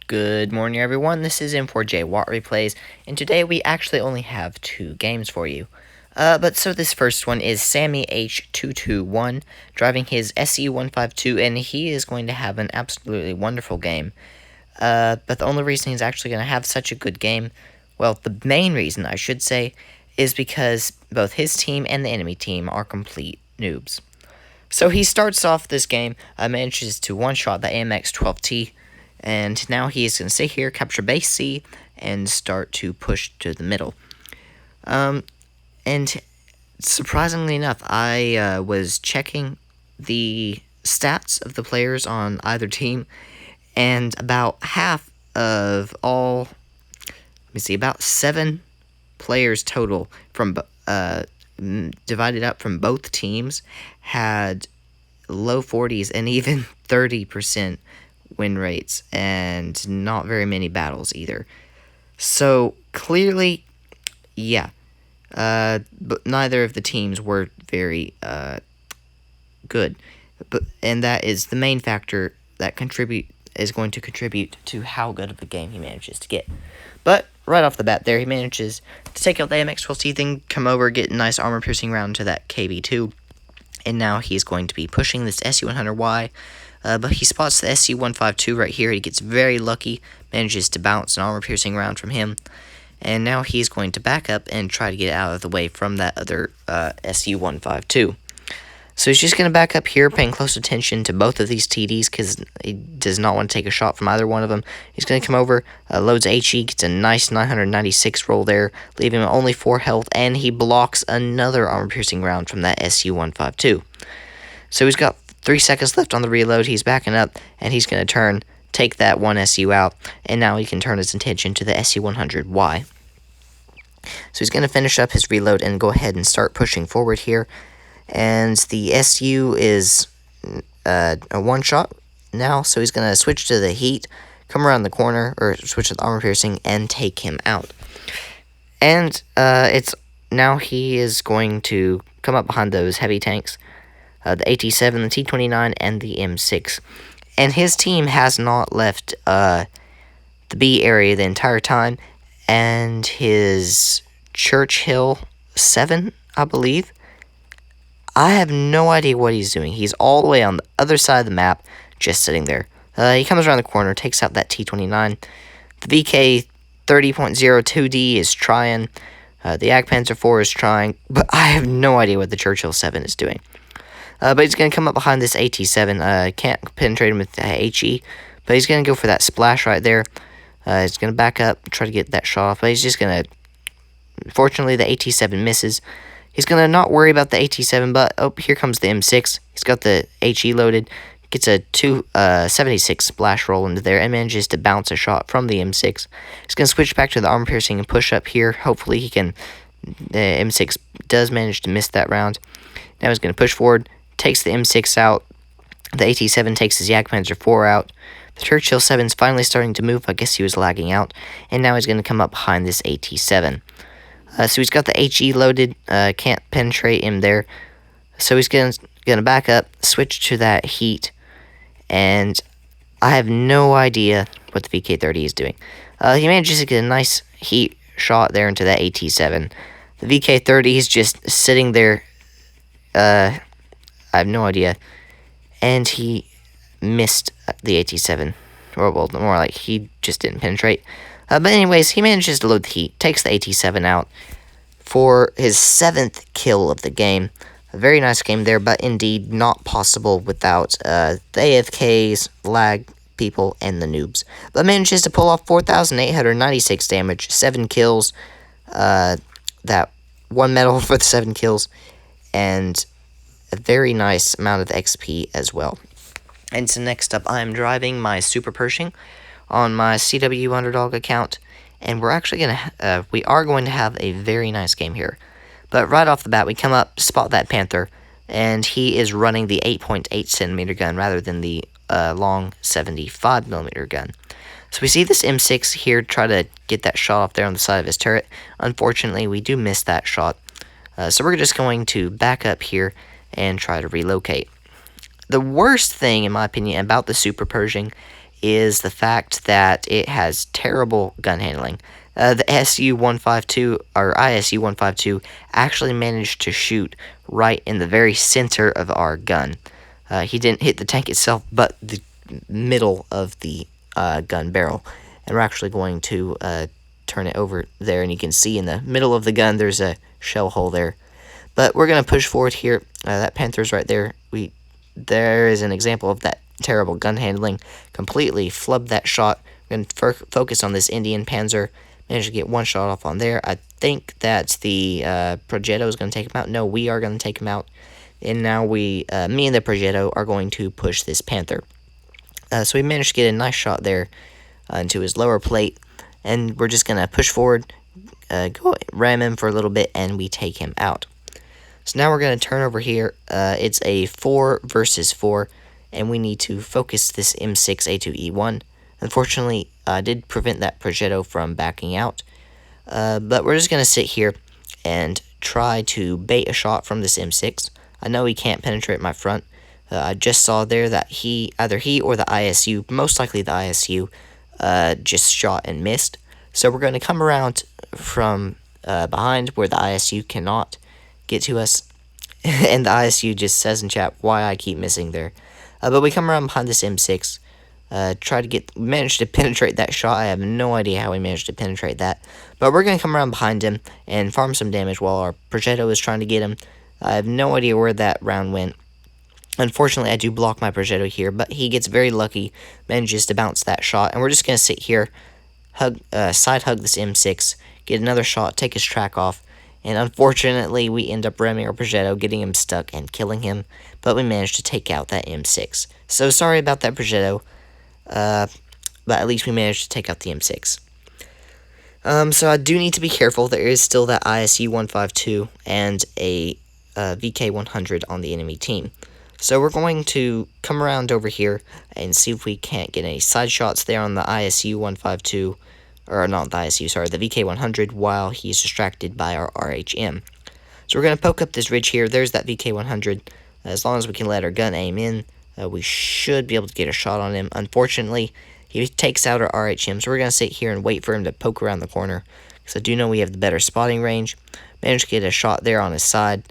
Good morning, everyone. This is M4J Watt Replays, and today we actually only have two games for you. So this first one is Samyh221 driving his SU-152, and he is going to have an absolutely wonderful game. But the only reason he's actually going to have such a good game, well, the main reason I should say, is because both his team and the enemy team are complete noobs. So he starts off this game, manages to one-shot the AMX-12T, and now he is going to stay here, capture base C, and start to push to the middle. And surprisingly enough, I was checking the stats of the players on either team, and about half of all, about 7 players total from divided up from both teams had low 40s and even 30% win rates, and not very many battles either. So clearly, yeah, but neither of the teams were very good, and that is the main factor that is going to contribute to how good of a game he manages to get. But right off the bat there, he manages to take out the AMX-12T, then come over, get a nice armor-piercing round to that KB2, and now he's going to be pushing this SU-100Y, but he spots the SU-152 right here. He gets very lucky, manages to bounce an armor-piercing round from him, and now he's going to back up and try to get out of the way from that other SU-152. So he's just going to back up here, paying close attention to both of these TDs because he does not want to take a shot from either one of them. He's going to come over, loads HE, gets a nice 996 roll there, leaving him only 4 health, and he blocks another armor-piercing round from that SU-152. So he's got 3 seconds left on the reload. He's backing up, and he's going to turn, take that one SU out, and now he can turn his attention to the SU-100Y. So he's going to finish up his reload and go ahead and start pushing forward here. And the SU is a one-shot now, so he's going to switch to the heat, come around the corner, or switch to the armor-piercing, and take him out. And now he is going to come up behind those heavy tanks, the AT-7, the T-29, and the M6. And his team has not left the B area the entire time, and his Churchill 7, I believe, I have no idea what he's doing. He's all the way on the other side of the map, just sitting there. He comes around the corner, takes out that T-29. The VK 30.02D is trying. The Jagdpanzer 4 is trying. But I have no idea what the Churchill 7 is doing. But he's going to come up behind this AT-7. Can't penetrate him with the HE. But he's going to go for that splash right there. He's going to back up, try to get that shot off. But he's just going to... Fortunately, the AT-7 misses. He's going to not worry about the AT-7, but, oh, here comes the M6. He's got the HE loaded, gets a 276 splash roll into there, and manages to bounce a shot from the M6. He's going to switch back to the armor-piercing and push up here. Hopefully he can, the M6 does manage to miss that round. Now he's going to push forward, takes the M6 out. The AT-7 takes his Jagdpanzer 4 out. The Churchill 7 is finally starting to move. I guess he was lagging out. And now he's going to come up behind this AT-7. So he's got the HE loaded, can't penetrate him there. So he's gonna back up, switch to that heat, and I have no idea what the VK-30 is doing. He manages to get a nice heat shot there into that AT-7. The VK-30 is just sitting there, I have no idea, and he missed the AT-7, or well, more like he just didn't penetrate. But anyways, he manages to load the heat, takes the AT-7 out for his 7th kill of the game. A very nice game there, but indeed not possible without the AFKs, lag people, and the noobs. But manages to pull off 4,896 damage, 7 kills, that 1 medal for the 7 kills, and a very nice amount of XP as well. And so next up, I'm driving my Super Pershing on my CW Underdog account, and we are going to have a very nice game here. But right off the bat, we come up, spot that Panther, and he is running the 8.8 centimeter gun rather than the long 75 millimeter gun. So we see this M6 here try to get that shot off there on the side of his turret. Unfortunately, we do miss that shot. So we're just going to back up here and try to relocate. The worst thing, in my opinion, about the Super Pershing is the fact that it has terrible gun handling. The SU-152, or ISU-152, actually managed to shoot right in the very center of our gun. He didn't hit the tank itself, but the middle of the gun barrel. And we're actually going to turn it over there, and you can see in the middle of the gun there's a shell hole there. But we're going to push forward here. That Panther's right there. There is an example of that terrible gun handling. Completely flubbed that shot. We're going to focus on this Indian Panzer. Managed to get one shot off on there. I think that the Progetto is going to take him out. No, we are going to take him out. And now me and the Progetto are going to push this Panther. So we managed to get a nice shot there into his lower plate. And we're just going to push forward, go ram him for a little bit, and we take him out. So now we're going to turn over here. It's a 4 versus 4, and we need to focus this M6A2E1. Unfortunately, I did prevent that Progetto from backing out. But we're just going to sit here and try to bait a shot from this M6. I know he can't penetrate my front. I just saw there that either he or the ISU, most likely the ISU, just shot and missed. So we're going to come around from behind where the ISU cannot get to us. And the ISU just says in chat why I keep missing there. But we come around behind this M6. Managed to penetrate that shot. I have no idea how we managed to penetrate that. But we're going to come around behind him and farm some damage while our Progetto is trying to get him. I have no idea where that round went. Unfortunately, I do block my Progetto here, but he gets very lucky, manages to bounce that shot. And we're just going to sit here, side hug this M6, get another shot, take his track off. And unfortunately, we end up ramming our Progetto, getting him stuck and killing him. But we managed to take out that M6. So sorry about that Progetto. But at least we managed to take out the M6. So I do need to be careful. There is still that ISU-152 and a VK-100 on the enemy team. So we're going to come around over here and see if we can't get any side shots there on the ISU-152, or not the ISU, sorry, the VK-100, while he's distracted by our RHM. So we're going to poke up this ridge here. There's that VK-100. As long as we can let our gun aim in, we should be able to get a shot on him. Unfortunately, he takes out our RHM, so we're going to sit here and wait for him to poke around the corner, because I do know we have the better spotting range. Managed to get a shot there on his side,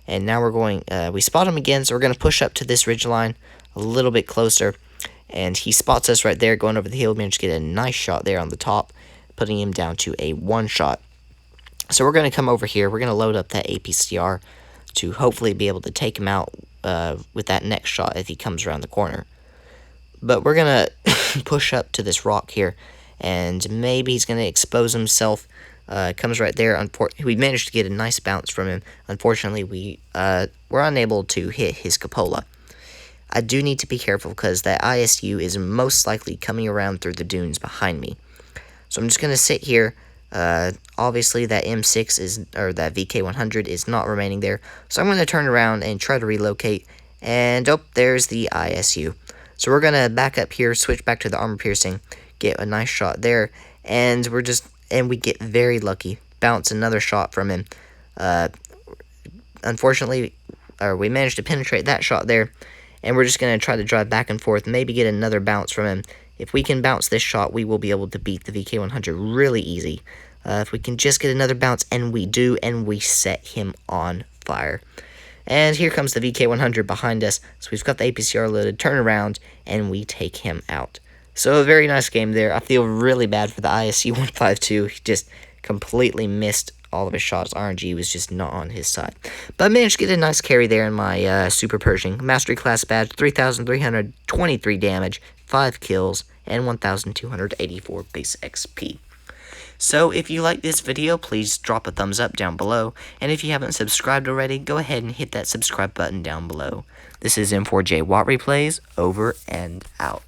and now we're going, we spot him again, so we're going to push up to this ridge line a little bit closer, and he spots us right there going over the hill. Managed to get a nice shot there on the top, putting him down to a 1 shot. So we're going to come over here, we're going to load up that APCR to hopefully be able to take him out with that next shot if he comes around the corner. But we're going to push up to this rock here, and maybe he's going to expose himself. Comes right there. We managed to get a nice bounce from him. Unfortunately, we were unable to hit his cupola. I do need to be careful because that ISU is most likely coming around through the dunes behind me. So I'm just going to sit here. Obviously, that M6 or that VK-100 is not remaining there. So I'm going to turn around and try to relocate. And, oh, there's the ISU. So we're going to back up here, switch back to the armor piercing, get a nice shot there. And we get very lucky. Bounce another shot from him. Unfortunately, we managed to penetrate that shot there. And we're just going to try to drive back and forth, maybe get another bounce from him. If we can bounce this shot, we will be able to beat the VK-100 really easy. If we can just get another bounce, and we do, and we set him on fire. And here comes the VK-100 behind us. So we've got the APCR loaded, turn around, and we take him out. So a very nice game there. I feel really bad for the ISU-152. He just completely missed all of his shots. RNG was just not on his side. But I managed to get a nice carry there in my Super Pershing. Mastery class badge, 3,323 damage, 5 kills, and 1,284 base XP. So if you like this video, please drop a thumbs up down below. And if you haven't subscribed already, go ahead and hit that subscribe button down below. This is M4J Watt Replays, over and out.